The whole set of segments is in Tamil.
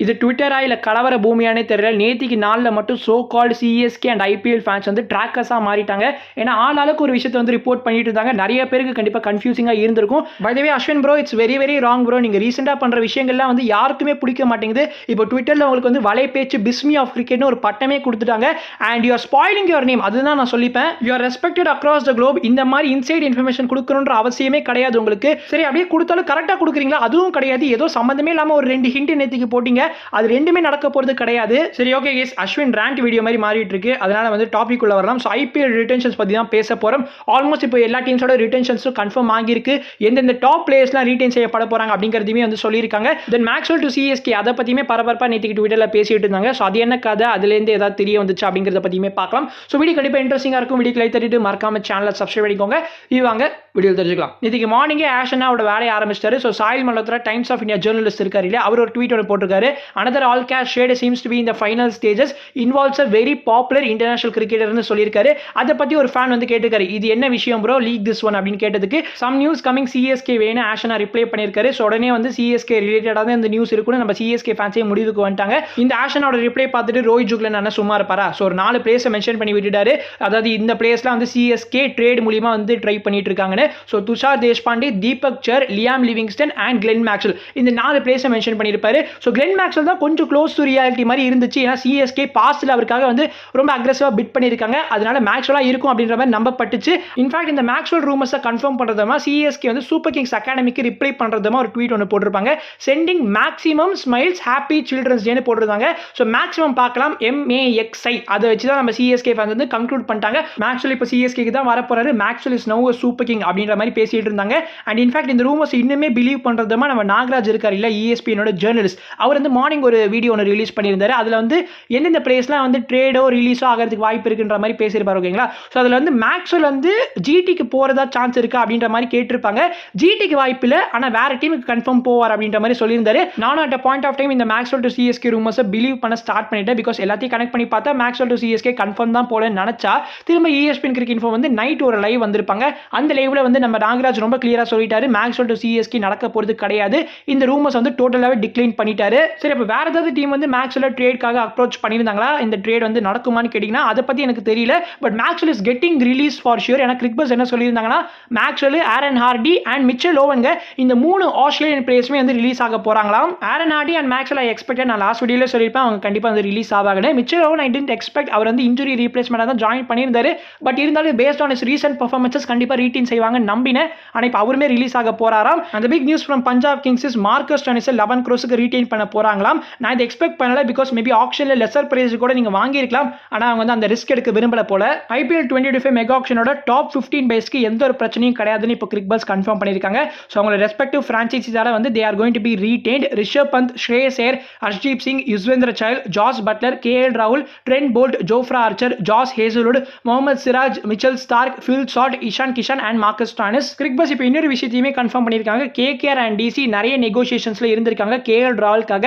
இது ட்விட்டரா இல்லை கலவர பூமியானே தெரியல. நேத்திக்கு நாளில் மட்டும் so called CSK and IPL fans வந்து ட்ராக்கர்ஸாக மாறிட்டாங்க. ஏன்னா ஆளாளுக்கு ஒரு விஷயத்தை வந்து ரிப்போர்ட் பண்ணிட்டு இருந்தாங்க. நிறைய பேருக்கு கண்டிப்பாக கன்ஃபியூசிங்காக இருந்திருக்கும். By the way Ashwin bro, it's very very wrong bro. நீங்கள் ரீசெண்டாக பண்ணுற விஷயங்கள்லாம் வந்து யாருக்குமே பிடிக்க மாட்டேங்குது. இப்போ ட்விட்டரில் உங்களுக்கு வந்து வலை பேச்சு பிஸ்மி ஆஃப் கிரிக்கெட்னு ஒரு பட்டமே கொடுத்துட்டாங்க. And you are spoiling your name. அதுதான் நான் சொல்லிப்பேன். You are respected across the globe. இந்த மாதிரி இன்சைட் இன்ஃபர்மேஷன் கொடுக்கணுன்ற அவசியமே கிடையாது உங்களுக்கு. சரி, அப்படியே கொடுத்தாலும் கரெக்டாக கொடுக்குறீங்களா? அதுவும் கிடையாது. ஏதோ சம்மந்தமே இல்லாமல் ஒரு 2 ஹிண்ட் நேத்திக்கு போட்டிங்க. அது ரெண்டுமே நடக்க போகிறது கிடையாது. சரி, okay guys, Ashwin rant video மாதிரி மாறிட்டு இருக்கு. அதனால வந்து டாபிக் உள்ள வரலாம். ஸோ ஐபிஎல் ரிட்டென்ஷன்ஸ் பற்றி தான் பேச போகிறோம். ஆல்மோஸ்ட் இப்போ எல்லா டீம்ஸோட ரிட்டென்ஷன்ஸும் கன்ஃபார்ம் ஆகியிருக்கு. எந்தெந்த டாப் பிளேயர்ஸ்லாம் ரீட்டைன் செய்யப்பட போகிறாங்க அப்படிங்கிறதுமே வந்து சொல்லியிருக்காங்க. தென் மேக்ஸ்வெல் டு சிஎஸ்கே அதை பற்றியுமே பரபரப்பாக நேற்றுக்கு ட்விட்டரில் பேசிட்டு இருந்தாங்க. ஸோ அது என்ன கதை, அதுலேருந்து ஏதாவது தெரிய வந்துச்சு அப்படிங்கிறத பற்றியுமே பார்க்கலாம். ஸோ வீடியோ கண்டிப்பாக இன்ட்ரெஸ்டிங்காக இருக்கும். வீடியோ லைக் தட்டிட்டு மறக்காம சேனலை சப்ஸ்கிரைப் பண்ணிக்கோங்க. இவாங்க வீடியோ தெரிஞ்சுக்கலாம். நேற்றுக்கு மார்னிங்கே ஆஷனாவோட வேலையை ஆரம்பிச்சிட்டாரு. So Sahil Malhotra Times of India journalist இருக்காரு இல்லையா, அவர் ஒரு ட்வீட் ஒன்று போட்டிருக்காரு. Another all cash shade seems to be in the final stages involves a very popular international கிரிக்கெட்டர்னு சொல்லியிருக்காரு. அதை பற்றி ஒரு ஃபேன் வந்து கேட்டிருக்காரு, இது என்ன விஷயம் ப்ரோ, லீக் திஸ் ஒன் அப்படின்னு கேட்டதுக்கு சம் நியூஸ் கமிங் சிஎஸ்கே வேணும் ஆஷனா ரிப்ளை பண்ணியிருக்காரு. ஸோ உடனே வந்து சிஎஸ்கே ரிலேட்டடாக தான் இந்த நியூஸ் இருக்குன்னு நம்ம சிஎஸ்கே ஃபேன்ஸே முடிவுக்கு வந்துட்டாங்க. இந்த ஆஷனோட ரிப்ளை பார்த்துட்டு ரோஹித் ஜுக்லன் அண்ணா சும்மா இருப்பாரா? ஸோ ஒரு 4 பிளேஸை மென்ஷன் பண்ணி விட்டுட்டாரு. அதாவது இந்த பிளேஸ்லாம் வந்து சிஎஸ்கே ட்ரேட் மூலியமா வந்து ட்ரை பண்ணிட்டு இருக்காங்கன்னு. So Tushar Deshpande, Deepak Chahar, Liam Livingstone and Glenn Maxwell இந்த 4 பிளேஸை மென்ஷன் பண்ணியிருப்பாரு. ஸோ கிளென் மேக்ஸ்வெல் தான் கொஞ்சம் க்ளோஸ் டு ரியாலிட்டி மாதிரி இருந்துச்சு. ஏன்னா சிஎஸ்கே பாஸ்ட்ல அவருக்காக வந்து ரொம்ப அக்ரெசிவா பிட் பண்ணியிருக்காங்க. அதனால மேக்ஸ்வெல்லா இருக்கும் அப்படின்ற மாதிரி நம்பப்பட்டுச்சு. இன்ஃபேக்ட் இந்த மேக்ஸ்வெல் ரூமர்ஸை கன்ஃபார்ம் பண்றதுமா சிஎஸ்கே வந்து சூப்பர் கிங்ஸ் அகாடமிக்கு ரிப்ளை பண்றதுமா ஒரு ட்வீட் ஒன்று போட்டிருப்பாங்க. Sending maximum smiles happy children's டேன்னு போட்டிருந்தாங்க. ஸோ மேக்ஸிமம் பார்க்கலாம் MAXI அதை வச்சு தான் நம்ம சிஎஸ்கே ஃபேன்ஸ் வந்து கன்க்ளூட் பண்ணிட்டாங்க. மேக்ஸ்வெல் இப்போ சிஎஸ்கேக்கு தான் வரப்போறாரு. Maxwell is now super king அப்படின்ற மாதிரி பேசிட்டு இருந்தாங்க. அண்ட் இன்ஃபேக்ட் இந்த ரூமர்ஸ் இன்னுமே பிலீவ் பண்றதுமா நம்ம நாகராஜ் இருக்காரு இல்ல, ESPN ஜேர்னலிஸ்ட், அவர் வந்து மார்னிங் ஒரு வீடியோ ஒன்று ரிலீஸ் பண்ணியிருந்தாரு. அதில் வந்து எந்தெந்த பிளேஸ்லாம் வந்து ட்ரேடோ ரிலீஸோ ஆகிறதுக்கு வாய்ப்பு இருக்குன்ற மாதிரி பேசியிருப்பாரு. ஓகேங்களா? ஸோ அதில் வந்து மேக்ஸ்வெல் வந்து ஜிடிக்கு போகிறதா சான்ஸ் இருக்கா அப்படின்ற மாதிரி கேட்டிருப்பாங்க. ஜிடிக்கு வாய்ப்பு இல்லை, ஆனால் வேற டீமுக்கு கன்ஃபார்ம் போவார் அப்படின்ற மாதிரி சொல்லியிருந்தாரு. நானும் அட் பாயிண்ட் ஆஃப் டைம் இந்த மேக்ஸ்வெல் டு சிஎஸ்கே ரூமர்ஸை பிலீவ் பண்ண ஸ்டார்ட் பண்ணிட்டேன். பிகாஸ் எல்லாத்தையும் கனெக்ட் பண்ணி பார்த்தா மேக்ஸ்வெல் டு சிஎஸ்கே கன்ஃபார்ம் தான் போலன்னு நினைச்சா திரும்ப ESPN கிரிக்கெட் இன்ஃபோ வந்து நைட் ஒரு லைவ் வந்திருப்பாங்க. அந்த லைவ்ல வந்து நம்ம நாகராஜ் ரொம்ப கிளியரா சொல்லிட்டாரு, மேக்ஸ்வெல் டு சிஎஸ்கே நடக்க போறது கிடையாது. இந்த ரூமர்ஸ் வந்து டோட்டலாவே டிக்ளைன் பண்ணிட்டாரு. சரி, அப்ப வேற ஏதாவது டீம் வந்து மேக்ஸ்வெல் ட்ரேட்காக அப்ரோச் பண்ணியிருந்தாங்களா? இந்த ட்ரேட் வந்து நடக்குமான்னு கேட்டீங்கன்னா அதை பத்தி எனக்கு தெரியல. But Maxwell is getting release for sure. ஏன்னா கிரிக்பஸ் என்ன சொல்லியிருந்தாங்கன்னா Maxwell, Aaron Hardie and Mitchell ஓவன்க இந்த 3 ஆஸ்திரேலியன் பிளேயர்ஸுமே வந்து ரிலீஸ் ஆக போறாங்களாம். Aaron Hardie and Maxwell I expect, நான் லாஸ்ட் வீடியோல சொல்லியிருப்பேன் அவங்க கண்டிப்பா வந்து ரிலீஸ் ஆவாங்க. Mitchell Owen I didn't expect, அவர் வந்து இன்ஜுரி ரீப்ளேஸ்மெண்டா தான் ஜாயின் பண்ணியிருந்தாரு. பட் இருந்தாலும் based on his recent performances கண்டிப்பா ரீடைன் செய்வாங்க நம்பினேன். ஆனா இப்போ அவருமே ரிலீஸ் ஆக போறாராம். அந்த big news from Punjab Kings is Marcus Stoinis 11 crores retain பண்ண போறாங்களாம். நான் இதை எக்ஸ்பெக்ட் பண்ணல. பிகாஸ் மேபி ஆக்ஷன்ல லெசர் பிரைஸ் கூட நீங்க வாங்கியிருக்கலாம். ஆனா அவங்க வந்து அந்த ரிஸ்க் எடுக்க விரும்பல போல. IPL 2025 மெகா ஆக்ஷனோட டாப் 15 பைஸ்க்கு எந்த ஒரு பிரச்சனையும் கிடையாதுன்னு இப்போ கிரிக்பஸ் கன்ஃபார்ம் பண்ணியிருக்காங்க. ஸோ அவங்களோட ரெஸ்பெக்டிவ் பிரான்ச்சைஸால வந்து they are going to be retained. Rishabh Pant, Shreyas Iyer, Arshdeep Singh, Yuzvendra Chahal, Jos Buttler, KL ராகுல், Trent Boult, Jofra Archer, Josh Hazlewood, Mohammed Siraj, Mitchell Starc, Phil Salt, Ishan Kishan and Marcus Stoinis. Cricbuzz இப்போ இன்னொரு விஷயத்தையுமே கன்ஃபார்ம் பண்ணியிருக்காங்க. KKR அண்ட் DC நிறைய நெகோசியேஷன்ஸ்ல இருந்திருக்காங்க KL ராகுலுக்காக.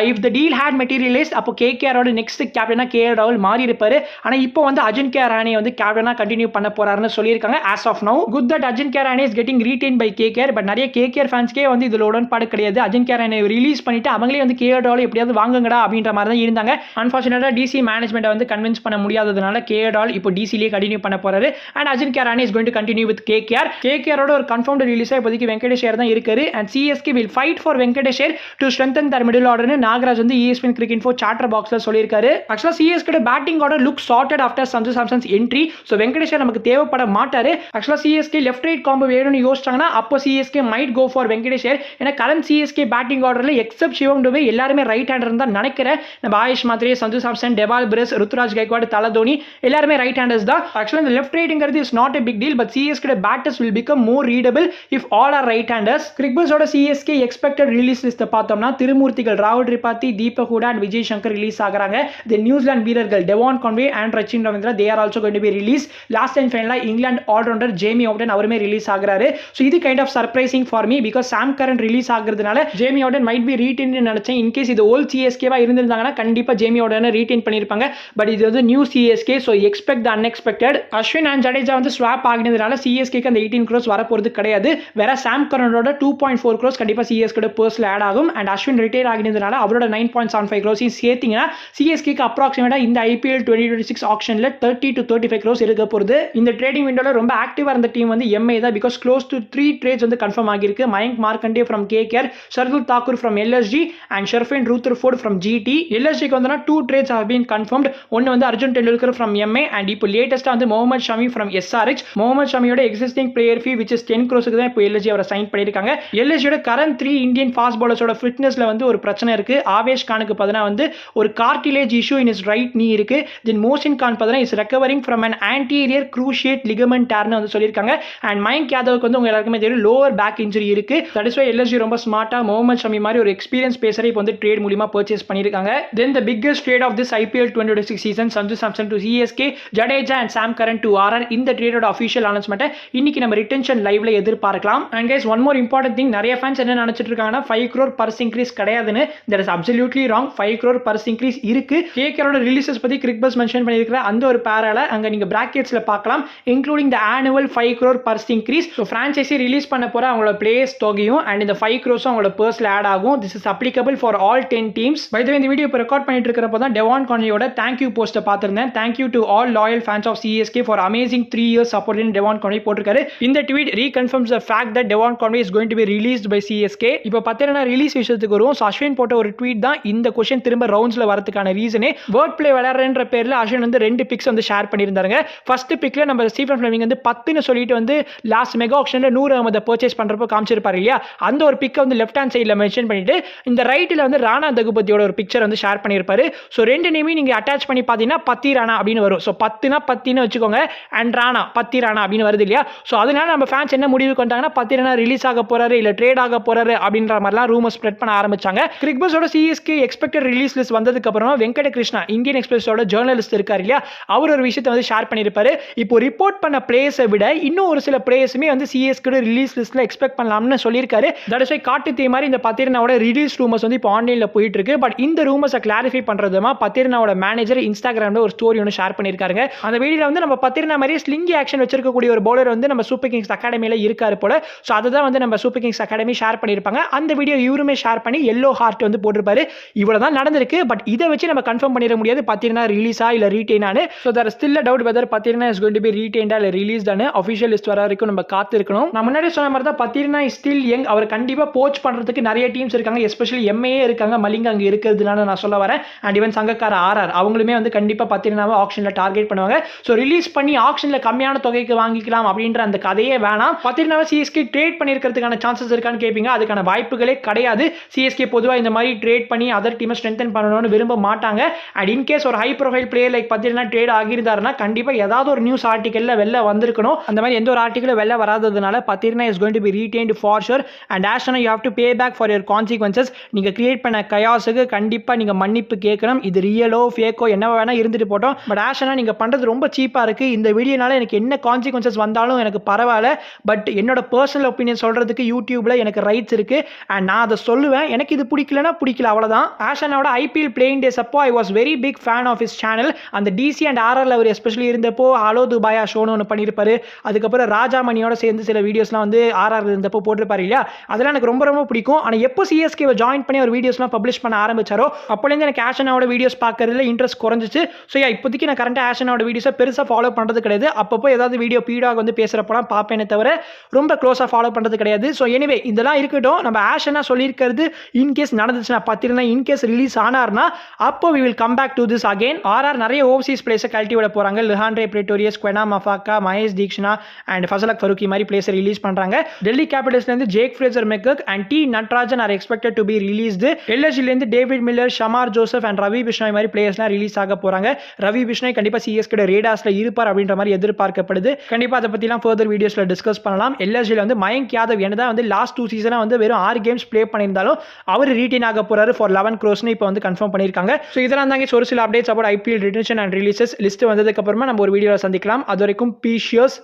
If the deal had materialised அப்போ KKRோட நெக்ஸ்ட் கேப்டனா KL ராகுல் மாறி இருப்பாரு. ஆனா இப்போ வந்து அஜின்க்யா ரஹானே வந்து கேப்டனா கண்டினியூ பண்ண போறாருன்னு சொல்லியிருக்காங்க. as of now good that Ajinkya Rahane is getting retained by KKR. But நிறைய KKR ஃபேன்ஸ்க்கே வந்து இதுல உடன்பாடு கிடையாது. அஜின்க்யா ரஹானே ரிலீஸ் பண்ணிட்டு அவங்களே வந்து KL ராகுல் எப்படியாவது வாங்குங்கடா அப்படின்ற மாதிரி தான் இருந்தாங்க. அன்பார்ச்சுனேட்டா DC மேனேஜ்மெண்ட்டை வந்து கன்வின்ஸ் பண்ண முடியாததுனால KL ராகுல் இப்போ DCலேயே கண்டினியூ பண்ண போறாரு. And Ajinkya Rahane is going to continue with KKR. KKRோட ஒரு கன்ஃபர்ம்டு ரிலீஸா இப்போதைக்கு வெங்கடேஷ் ஐயர் தான் இருக்காரு. And CSK will fight for Venkatesh Iyer to strengthen their middle order னு நாகராஜ் வந்து ESPN கிரிக்கெட் இன்ஃபோ சாட்டர் பாக்ஸ்ல சொல்லியிருக்காரு. ஆக்சுவலா CSK batting order look sorted after Sanju Samson's entry. So Venkatesh Iyer நமக்கு தேவைப்பட மாட்டாரு. ஆக்சுவலா CSK லெஃப்ட் ரைட் காம்போ வேணும்னு யோசிச்சாங்கன்னா அப்போ CSK might go for Venkatesh Iyer. ஏன்னா கரண்ட் CSK பேட்டிங் ஆர்டர்ல எக்ஸப்ட் சிவம் டுபே எல்லாருமே ரைட் ஹேண்டர் தான் நினைக்கிறேன். நம்ம ஆயுஷ் மாத்ரே, சஞ்சு சாம்சன், டெவால் பிரஸ், ருத்துராஜ் கைக்வாட், தல தோனி எல்லாருமே ரைட் ஹேண்டர்ஸ் தான். ஆக்சுவலா இந்த லெஃப்ட் ரைட்ங்கிறது is not a big deal. But CSK batters will become more readable if all are right handers. கிரிக்பஸோட CSK எக்ஸ்பெக்டட் ரிலீஸ் லிஸ்ட் பார்த்தோம்னா திருமூர்த்திகள், ராகுல் திரிபாதி, தீபக் ஹூடா அண்ட் விஜய் சங்கர் ரிலீஸ் ஆகிறாங்க. தென் நியூசிலாந்து வீரர்கள் Devon Conway and Rachin Ravindra they are also going to be released. Last time ஃபைனலா இங்கிலாந்து ஆல்ரவுண்டர் ஜேமி ஓவர்டன் அவருமே ரிலீஸ் ஆகிறாரு. ஸோ இது kind of surprising for me. Because Sam Curran release ஆகிறதுனால Jamie Overton might be retain நினைச்சேன். இன்கேஸ் இது ஓல்ட் CSK-வா இருந்திருந்தாங்கன்னா கண்டிப்பா ஜேமி ஓவர்டனை ரீடைன் பண்ணியிருப்பாங்க. பட் இது வந்து new CSK. So expect the unexpected. Ashwin and Jadeja வந்து ஸ்வாப் ஆகினதுனால CSK அந்த 18 crores வரப்போறது கிடையாது. வேற சாம் கரனோட 2.4 crores கண்டிப்பா சிஎஸ்கே பர்ஸ்ல ஆட் ஆகும். அண்ட் அஸ்வின் ரிட்டையர் ஆகினதுனால அவரோட 9.75 crores சேர்த்தீங்கன்னா சிஎஸ்கேக்கு அப்ராக்சிமேட்டா இந்த ஐபிஎல் 2026 ஆக்ஷன்ல 30 to 35 crores இருக்க போகுது. இந்த ட்ரேடிங் விண்டோல ரொம்ப ஆக்டிவா இருந்த டீம் வந்து எம்ஏ தான். பிகாஸ் க்ளோஸ் டு 3 trades வந்து கன்ஃபார்ம் ஆகிருக்கு. Mayank Markande from KKR, Shardul Thakur from LSG and Sherfane Rutherford from GT. எல்எஸ்ஜிக்கு வந்து 2 trades have been confirmed. ஒன்னு வந்து Arjun Tendulkar from MI and இப்போ லேட்டஸ்டா வந்து முகமது ஷமி ஃப்ரம் எஸ்ஆர்எச். முகமது ஷமியோட existing player fee which is 10 crores தான் இப்போ எல்எஸ்ஜி அவரை சைன் பண்ணிருக்காங்க. எல்எஸ்ஜியோட கரண்ட் 3 இந்தியன் ஃபாஸ்ட் பவுலர்ஸோட ஃபிட்னஸ்ல வந்து ஒரு பிரச்சனை இருக்கு. ஆவேஷ் கானுக்கு பார்த்தா வந்து ஒரு cartilage issue in is right நீ இருக்கு. தென் மோசின் கான் பார்த்தா is recovering from an anterior cruciate ligament tearனு வந்து சொல்லியிருக்காங்க. அண்ட் மயங்க் யாதவுக்கு வந்து உங்க எல்லாருக்குமே தெரியும் லோவர் பேக் இன்ஜுரி இருக்கு. தட் இஸ் வை எல்எஸ்ஜி ரொம்ப ஸ்மார்ட்டா முகமது ஷமி மாதிரி ஒரு எக்ஸ்பீரியன்ஸ் பேசரை இப்போ வந்து ட்ரேட் மூலமா பர்ச்சேஸ் பண்ணிருக்காங்க. Then the biggest trade of this IPL 2026 season Sanju Samson to CSK, Jadeja and Sam Curran to RR. இந்த ட்ரேடோட அஃபிஷியல் அனௌன்ஸ்மெண்ட் இன்னைக்கு நம்ம ரிட்டென்ஷன் லைவ்ல எதிர்பார்க்கலாம். And guys one more important thing, நிறைய ஃபேன்ஸ் என்ன நினைச்சிட்டு இருக்காங்கன்னா 5 crore பர்ஸ் இன்க்ரீஸ் கிடையாதுன்னு. That is absolutely wrong. 5 crore purse increase இருக்கு. கேகேஆரோட ரிலீசஸ் பத்தி கிரிக்பஸ் மென்ஷன் பண்ணிருக்கிற அந்த ஒரு பேரால அங்க நீங்க பிராக்கெட்ஸ்ல பார்க்கலாம், including the annual 5 crore purse increase. So franchise release பண்ண போற அவங்களோட பிளேயர்ஸ் தொகையும் அண்ட் இந்த 5 crores அவங்களோட பர்ஸ்ல ஆட் ஆகும். This is applicable for all 10 teams. By the way இந்த வீடியோ இப்போ ரெக்கார்ட் பண்ணிட்டு இருக்கிறப்போ தான் டெவான் கான்வேயோட தேங்க்யூ போஸ்ட்டை பார்த்திருந்தேன். Thank you to all loyal fans of CSK for amazing 3 years support in Devon Conway போட்டிருக்காரு. இந்த tweet reconfirms the fact that Devon Conway is going to be released by CSK. இப்போ பார்த்தீங்கன்னா ரிலீஸ் விஷயத்துக்கு வரும். ஸோ அஸ்வின் போட்ட ஒரு ட்வீட் தான் இந்த கொஸ்டின் திரும்ப ரவுண்ட்ஸ்ல வரதுக்கான ரீசனே. வேர்ட் பிளே விளையாடுறன்ற பேர்ல அஸ்வின் வந்து 2 பிக்ஸ் வந்து ஷேர் பண்ணியிருந்தாங்க. ஃபர்ஸ்ட் பிக்ல நம்ம ஸ்டீஃபன் ஃபிளமிங் வந்து 10ன்னு சொல்லிட்டு வந்து லாஸ்ட் மெகா ஆக்ஷன்ல 100 அஹமதை பர்ச்சேஸ் பண்றப்போ காமிச்சிருப்பாரு இல்லையா, அந்த ஒரு பிக்கை வந்து லெஃப்ட் ஹேண்ட் சைடில் மென்ஷன் பண்ணிட்டு இந்த ரைட்டில் வந்து ராணா தகுபதியோட ஒரு பிக்சர் வந்து ஷேர் பண்ணியிருப்பாரு. ஸோ 2 நேமையும் நீங்க அட்டாச் பண்ணி பார்த்தீங்கன்னா பத்தி ராணா அப்படின்னு வரும். ஸோ 10னா 10ன்னு வச்சுக்கோங்க அண்ட் ராணா பத்தி ராணா அப்படின்னு வருது இல்லையா. ஸோ அதனால நம்ம ஃபேன்ஸ் என்ன முடிவுக்கு வந்தாங்கன்னா பத்தி ராணா ரிலீஸ் ஆக போறாரு இல்ல ட்ரேட் ஆக போறாரு அப்படின்ற மாதிரிலாம் ரூமர் ஸ்ப்ரெட் பண்ண ஆரம்பிச்சாங்க. கிரிக்பஸோட சிஎஸ்கே எக்ஸ்பெக்டட் ரிலீஸ் லிஸ்ட் வந்ததுக்கு அப்புறமா வெங்கட கிருஷ்ணா இந்தியன் எக்ஸ்பிரஸோட ஜேர்னலிஸ்ட் இருக்காரு இல்லையா, அவர் ஒரு விஷயத்தை வந்து ஷேர் பண்ணியிருப்பாரு. இப்போ ரிப்போர்ட் பண்ண பிளேயர்ஸை விட இன்னும் ஒரு சில பிளேயர்ஸுமே வந்து சிஎஸ்கே ரிலீஸ் லிஸ்ட்ல எக்ஸ்பெக்ட் பண்ணலாம்னு சொல்லியிருக்காரு. தட் இஸ் வை காட்டு தீ மாதிரி இந்த பத்திரனாவோட ரிலீஸ் ரூமர்ஸ் வந்து இப்போ ஆன்லைன்ல போயிட்டு இருக்கு. பட் இந்த ரூமர்ஸை கிளாரிஃபை பண்றதுமா பத்திரனாவோட மேனேஜர் இன்ஸ்டாகிராம்ல ஒரு ஸ்டோரி ஒன்று ஷேர் பண்ணியிருக்காங்க. அந்த வீடியோல வந்து நம்ம பத்திரனா மாதிரி ஸ்லிங்கி ஆக்ஷன் வச்சிருக்கக்கூடிய ஒரு பவுலர் வந்து நம்ம சூப்பர் கிங்ஸ் அகாடமியில இருக்காரு போல. ஸோ அதுதான் வந்து நம்ம சூப்பர் கிங்ஸ் அகாடமி ஷேர் பண்ணியிருப்பாங்க. அந்த வீடியோ இவருமே ஷேர் பண்ணி எல்லோ ஹார்ட் வந்து போட்டிருப்பாரு. இவ்வளவுதான் நடந்திருக்கு. பட் இதை வச்சு நம்ம கன்ஃபார்ம் பண்ணிட முடியாது பத்திரனா ரிலீஸா இல்ல ரீடைனானு. So there is still a doubt whether Pathirana is going to be ரீடைன்டா இல்ல ரிலீஸ்டானு. ஆஃபிஷியல் லிஸ்ட் வர வரைக்கும் நம்ம காத்து இருக்கணும். நான் முன்னாடி சொன்ன மாதிரி தான் பத்திரனா இஸ் ஸ்டில் யங். அவர் கண்டிப்பா போச் பண்றதுக்கு நிறைய டீம்ஸ் இருக்காங்க, எஸ்பெஷலி எம்ஏ இருக்காங்க, மலிங்க அங்க இருக்கிறதுனால நான் சொல்ல வரேன். அண்ட் ஈவன் சங்கக்கார ஆர்ஆர் அவங்களுமே வந்து கண்டிப்பா பத்திரனாவை ஆக்ஷன்ல டார்கெட் பண்ணுவாங்க. ஸோ ரிலீஸ் பண்ணி ஆக்ஷன்ல கம்மியான தொகைக்கு வாங்கிக்கலாம் அப்படின்ற அந்த கதையே வேணாம். பத்திரனாவை சிஎஸ்கே ட்ரேட் பண்ணிருக்கிறதுக்கான சான்சஸ் இருக்கான்னு கேட்பீங்க. அதுக்கான வாய்ப்புகளே கிடையாது. சிஎஸ்கே பொதுவாக இந்த மாதிரி ட்ரேட் பண்ணி அதர் டீமை ஸ்ட்ரென்தன் பண்ணணும்னு விரும்ப மாட்டாங்க. அண்ட் இன்கேஸ் ஒரு high profile player like Pathirana trade ஆகியிருந்தாருன்னா கண்டிப்பா ஏதாவது ஒரு நியூஸ் ஆர்டிகல்ல வெளில வந்திருக்கணும். அந்த மாதிரி எந்த ஒரு ஆர்டிகலும் வெளில வராததுனால Pathirana is going to be retained for sure. And ஆஷனா you have to pay back for your consequences. நீங்க கிரியேட் பண்ண கயாஸுக்கு கண்டிப்பா நீங்க மன்னிப்பு கேட்கணும். இது ரியலோ ஃபேக்கோ என்ன வேணா இருந்துட்டு போட்டோம். பட் ஆஷனா நீங்க பண்றது ரொம்ப சீப்பா இருக்கு. இந்த வீடியோனால எனக்கு என்ன கான்சிக்வன்சஸ் வந்தாலும் எனக்கு பரவாயில்ல. பட் என்னோட பர்சனல் ஒப்பீனியன் சொல்றதுக்கு யூடியூப்ல எனக்கு ரைட்ஸ் இருக்கு. அண்ட் நான் அதை சொல்லுவேன். எனக்கு இது பிடிக்கலன்னா பிடிக்கல, அவ்வளவுதான். ஆஷனாவோட ஐபிஎல் பிளேயிங் டேஸ் அப்போ I was very big fan of his channel. அந்த டிசி அண்ட் ஆர்ஆர்ல அவர் எஸ்பெஷலி இருந்தப்போ ஹலோ துபாயா ஷோன்னு ஒன்று பண்ணியிருப்பாரு. அதுக்கப்புறம் ராஜாமணியோட சேர்ந்து சில வீடியோஸ்லாம் வந்து ஆர்ஆர் இருந்தப்போ போட்டிருப்பாரு இல்லையா, அதெல்லாம் எனக்கு ரொம்ப ரொம்ப பிடிக்கும். ஆனால் எப்போ சிஎஸ்கேவை ஜாயின் பண்ணி ஒரு வீடியோஸ்லாம் பப்ளிஷ் பண்ண ஆரம்பிச்சாரோ அப்போலேருந்து எனக்கு ஆஷனாவோட வீடியோஸ் பார்க்கறதுல இன்ட்ரெஸ்ட் குறைஞ்சிச்சு. ஸோ இப்போதைக்கு நான் கரண்ட் ஆஷனாவோட வீடியோஸை பெருசாக ஃபாலோ பண்ணுறது கிடையாது. அப்பப்போ ஏதாவது வீடியோ பீடாக வந்து பேசுகிறப்பலாம் பார்ப்பேனே தவிர ரொம்ப க்ளோஸாக ஃபாலோ பண்ணுறது கிடையாது. ஸோ எனிவே இதெல்லாம் இருக்கட்டும். நம்ம ஆஷனா சொல்லியிருக்கிறது இன்கேஸ் நடந்துச்சுன்னா பத்திரனா இன்கேஸ் ரிலீஸ் ஆனார்னா அப்போ we will come back to this again. RR நிறைய ஓவர்சீஸ் பிளேஸை கழட்டி விட போகிறாங்க. Lhuandre Pretorius, Kwena Maphaka, Maheesh Theekshana and Fazalhaq Farooqi மாதிரி பிளேஸை ரிலீஸ் பண்ணுறாங்க. டெல்லி கேபிட்டல்ஸ்லேருந்து Jake Fraser McGurk and T Natarajan are expected to be released. எல்எஸ்ஜிலேருந்து David Miller, Shamar Joseph and Ravi Bishnoi மாதிரி பிளேயர்ஸ்லாம் ரிலீஸ் ஆக போகிறாங்க. ரவி பிஷ்ணாய் கண்டிப்பாக சிஎஸ்கே ரேடாஸில் இருப்பார் அப்படின்ற மாதிரி எதிர்பார்க்கப்படுது. கண்டிப்பாக அதை பற்றிலாம் ஃபர்தர் வீடியோஸில் டிஸ்கஸ் பண்ணலாம். எல்எஸ்ஜியில் வந்து மயங்க் யாதவ் என்னதான் வந்து லாஸ்ட் 2 சீசனாக வந்து வெறும் 6 கேம்ஸ் ப்ளே பண்ணியிருந்தாலும் அவர் ரீடைன் ஆக போறாரு ஃபார் 11 crores இப்போ வந்து கன்ஃபார்ம் பண்ணியிருக்காங்க. ஸோ இதெல்லாம் தாங்க ஒரு சில updates about IPL retention and releases. List வந்ததுக்கு அப்புறமா நம்ம ஒரு வீடியோவில் சந்திக்கலாம். அது வரைக்கும் பீஷியஸ்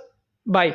பை.